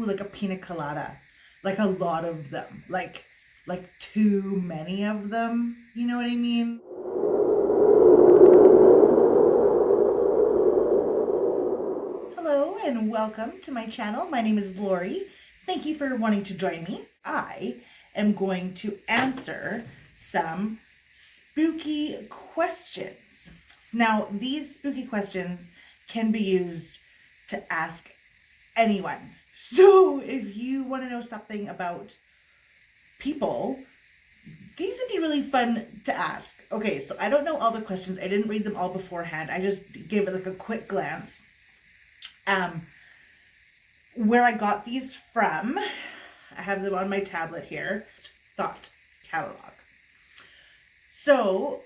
like a pina colada. Like a lot of them. Like too many of them. You know what I mean? Hello and welcome to my channel. My name is Lori. Thank you for wanting to join me. I am going to answer some spooky questions. Now, these spooky questions can be used to ask anyone. So if you want to know something about people, these would be really fun to ask. Okay, so I don't know all the questions. I didn't read them all beforehand. I just gave it like a quick glance. Where I got these from, I have them on my tablet here. Thought catalog. So,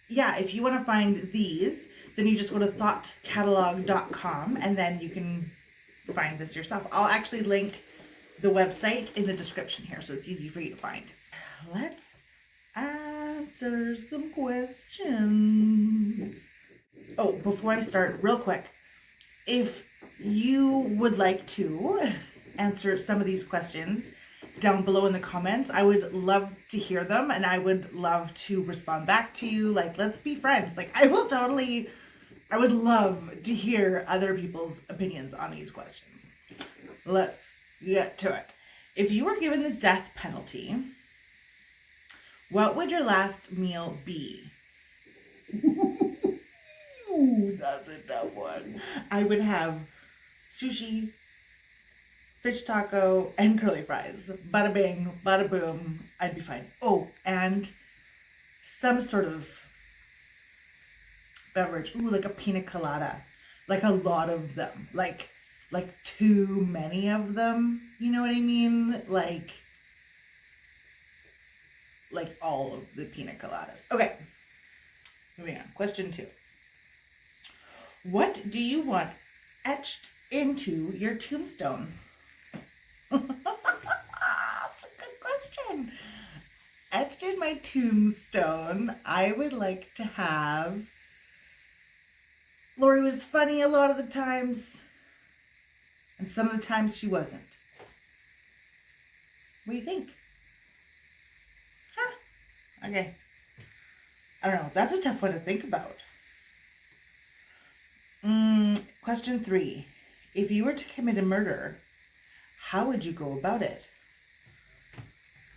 yeah, if you want to find these, then you just go to thoughtcatalog.com and then you can find this yourself. I'll actually link the website in the description here so it's easy for you to find. Let's answer some questions. Oh, before I start, real quick, if you would like to answer some of these questions down below in the comments, I would love to hear them and I would love to respond back to you. Like, let's be friends. Like, I would love to hear other people's opinions on these questions. Let's get to it. If you were given the death penalty, what would your last meal be? Ooh, that's a tough one. I would have sushi, fish taco, and curly fries. Bada bing, bada boom. I'd be fine. Oh, and some sort of beverage. Ooh, like a pina colada. Like a lot of them. Like too many of them. You know what I mean? Like all of the pina coladas. Okay. Moving on. Question 2. What do you want etched into your tombstone? That's a good question. Etched in my tombstone, I would like to have Lori was funny a lot of the times, and some of the times she wasn't. What do you think? Huh? Okay. I don't know. That's a tough one to think about. Question 3. If you were to commit a murder, how would you go about it?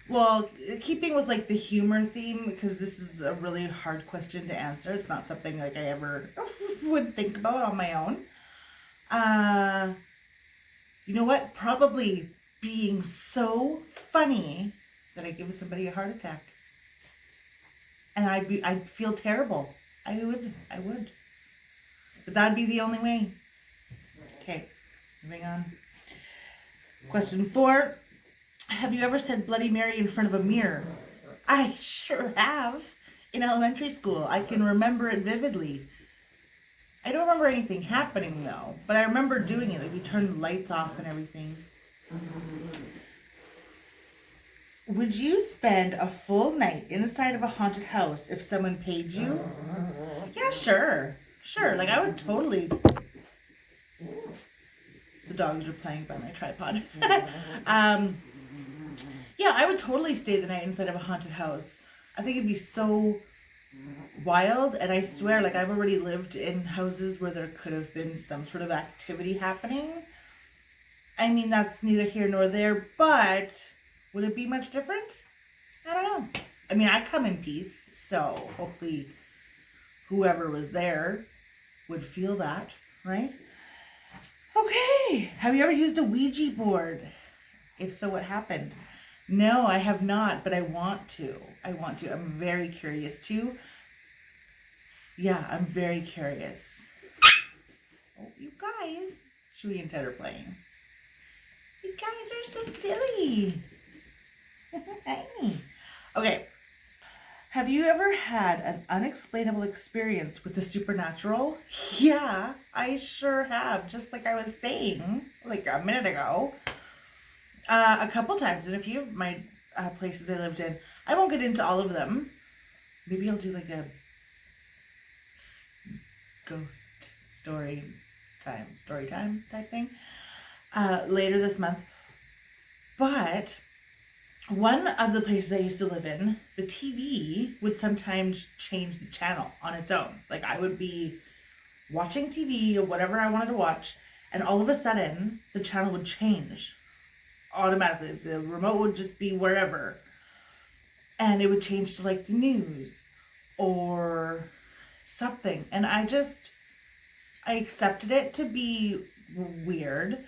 Well, keeping with like the humor theme, because this is a really hard question to answer. It's not something like I ever would think about on my own. You know what? Probably being so funny that I give somebody a heart attack. And I'd feel terrible. I would. But that'd be the only way. Okay, moving on. Question 4. Have you ever said Bloody Mary in front of a mirror? I sure have. In elementary school. I can remember it vividly. I don't remember anything happening though, but I remember doing it. Like we turned the lights off and everything. Would you spend a full night inside of a haunted house if someone paid you? Yeah, sure. Sure, like I would totally. The dogs are playing by my tripod. Yeah, I would totally stay the night inside of a haunted house. I think it'd be so wild, and I swear, like I've already lived in houses where there could have been some sort of activity happening. I mean, that's neither here nor there, but would it be much different? I don't know. I mean, I come in peace, so hopefully whoever was there would feel that, right? Okay, have you ever used a Ouija board? If so, what happened? No, I have not, but I want to. I'm very curious too. Yeah, I'm very curious. Oh, you guys. Shui and Ted are playing. You guys are so silly. Hi. Okay. Have you ever had an unexplainable experience with the supernatural? Yeah, I sure have. Just like I was saying, like a minute ago. A couple times in a few of my places I lived in. I won't get into all of them. Maybe I'll do like a ghost story time type thing. later this month. But one of the places I used to live in, the TV would sometimes change the channel on its own. Like I would be watching TV or whatever I wanted to watch, and all of a sudden the channel would change automatically. The remote would just be wherever, and it would change to like the news or something. And I accepted it to be weird,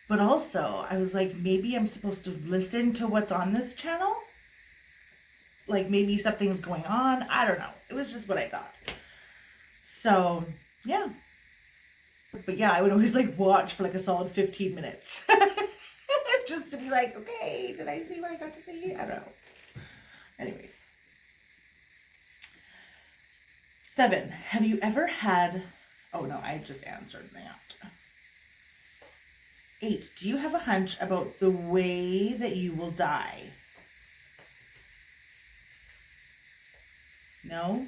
but also I was like, maybe I'm supposed to listen to what's on this channel. Like maybe something's going on. I don't know. It was just what I thought. So yeah. But yeah, I would always like watch for like a solid 15 minutes. Just to be like, okay, did I see what I got to see? I don't know. Anyway. 7. Have you ever had... Oh no, I just answered that. 8. Do you have a hunch about the way that you will die? No?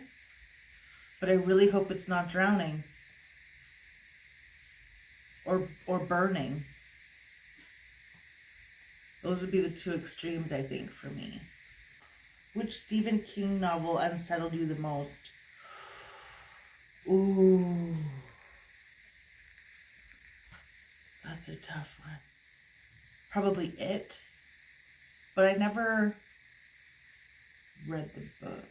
But I really hope it's not drowning. Or burning. Those would be the two extremes, I think, for me. Which Stephen King novel unsettled you the most? Ooh. That's a tough one. Probably It. But I never read the book.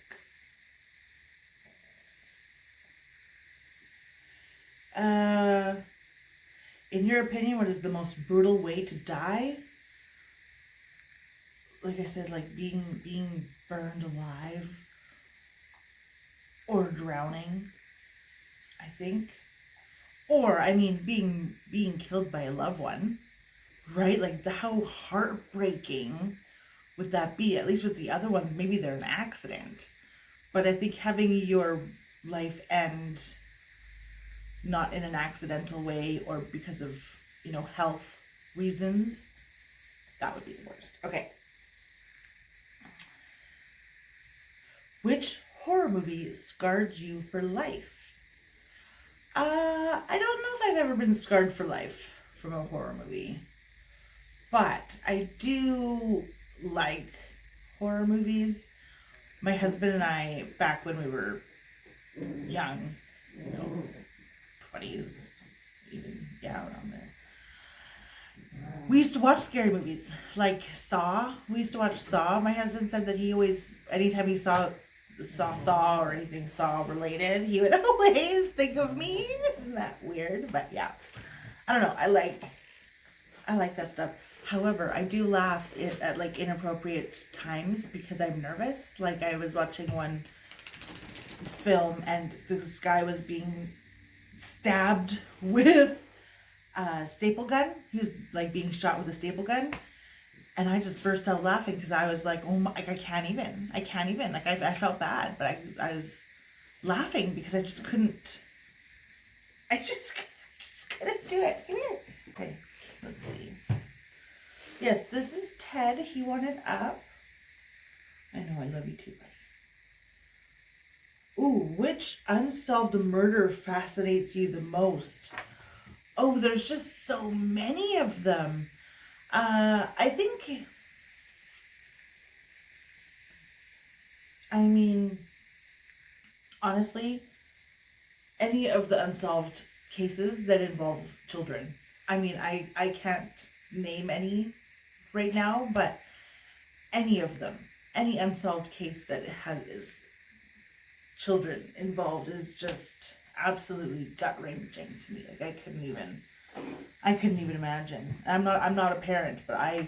In your opinion, what is the most brutal way to die? Like I said, like being burned alive or drowning, I think. Or I mean being killed by a loved one, right? Like how heartbreaking would that be? At least with the other ones, maybe they're an accident. But I think having your life end not in an accidental way or because of, health reasons, that would be the worst. Okay. Which horror movie scarred you for life? I don't know if I've ever been scarred for life from a horror movie. But I do like horror movies. My husband and I, back when we were young, 20s, even, around there, we used to watch scary movies, like Saw. We used to watch Saw. My husband said that he always, anytime he saw Saw or anything Saw related, he would always think of me. Isn't that weird? But yeah, I don't know. I like that stuff. However, I do laugh at like inappropriate times because I'm nervous. Like I was watching one film and this guy was being stabbed with a staple gun. He was like being shot with a staple gun. And I just burst out laughing because I was like, oh my, I can't even. Like I felt bad, but I was laughing because I just couldn't. I just couldn't do it. Come here. Okay, let's see. Yes, this is Ted. He wanted up. I know, I love you too, buddy. Ooh, which unsolved murder fascinates you the most? Oh, there's just so many of them. I think, honestly, any of the unsolved cases that involve children. I can't name any right now, but any of them, any unsolved case that has children involved is just absolutely gut-wrenching to me. Like I couldn't even imagine. I'm not a parent, but I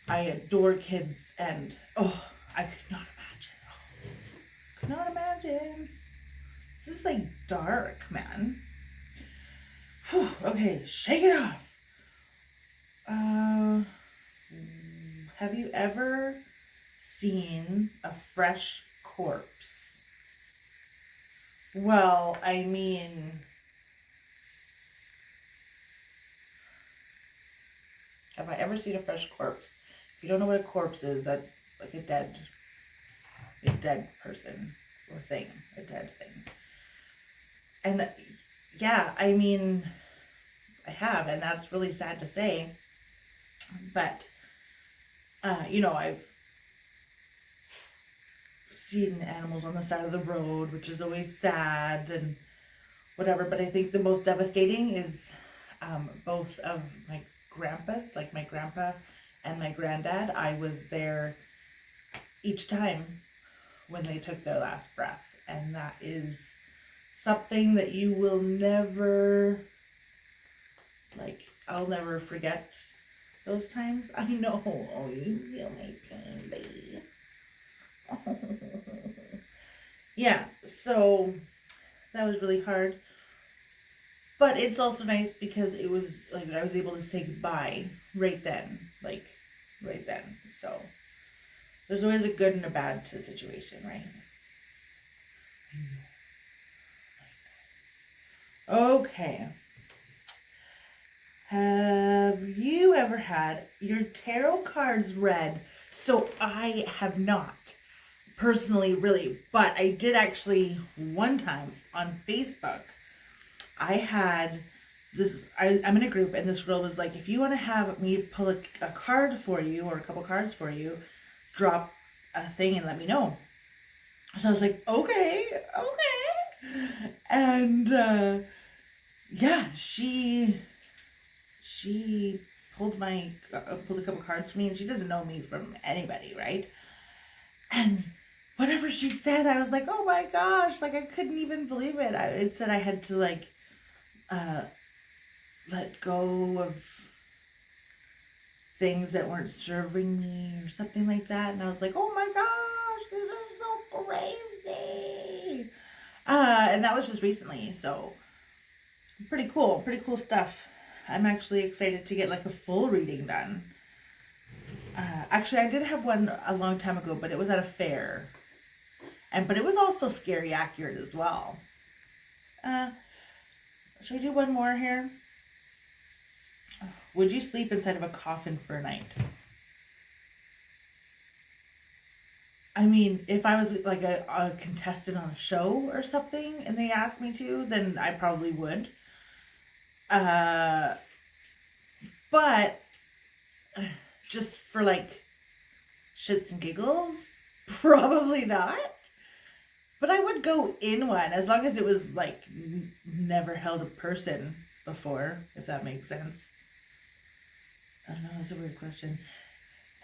adore kids, and I could not imagine. Could not imagine. This is like dark, man. Whew, okay, shake it off. Have you ever seen a fresh corpse? Well, have I ever seen a fresh corpse? If you don't know what a corpse is, that's like a dead person or thing, a dead thing. And yeah, have, and that's really sad to say. But you know, I've seen animals on the side of the road, which is always sad and whatever. But I think the most devastating is both of my grandpas, like my grandpa and my granddad. I was there each time when they took their last breath, and that is something that you will never, like, I'll never forget those times. I know. Oh, you feel my pain, baby. Yeah, so that was really hard. But it's also nice because it was like I was able to say goodbye right then. Like, right then. So there's always a good and a bad to a situation, right? Okay. Have you ever had your tarot cards read? So I have not personally, really, but I did actually one time on Facebook. I had this, I'm in a group, and this girl was like, if you want to have me pull a card for you or a couple cards for you, drop a thing and let me know. So I was like, okay. And yeah, she pulled pulled a couple cards for me, and she doesn't know me from anybody, right? And whatever she said, I was like, oh my gosh, like I couldn't even believe it. It said I had to like let go of things that weren't serving me or something like that, and I was like, oh my gosh, this is so crazy. And that was just recently, so pretty cool stuff. I'm actually excited to get like a full reading done. Actually, I did have one a long time ago, but it was at a fair, but it was also scary accurate as well. Should we do one more here? Would you sleep inside of a coffin for a night? I mean, if I was like a contestant on a show or something and they asked me to, then I probably would. But just for like shits and giggles, probably not. But I would go in one as long as it was like never held a person before, if that makes sense. I don't know, that's a weird question.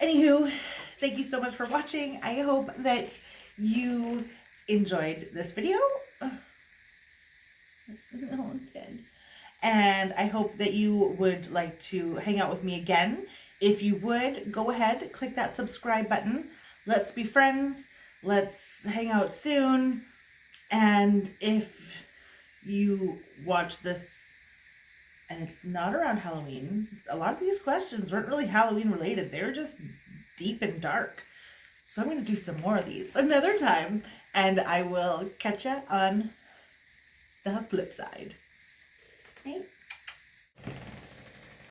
Anywho, thank you so much for watching. I hope that you enjoyed this video. No, I'm dead. And I hope that you would like to hang out with me again. If you would, go ahead, click that subscribe button. Let's be friends. Let's hang out soon. And if you watch this and it's not around Halloween, a lot of these questions weren't really Halloween related. They're just deep and dark. So I'm going to do some more of these another time. And I will catch you on the flip side. Okay?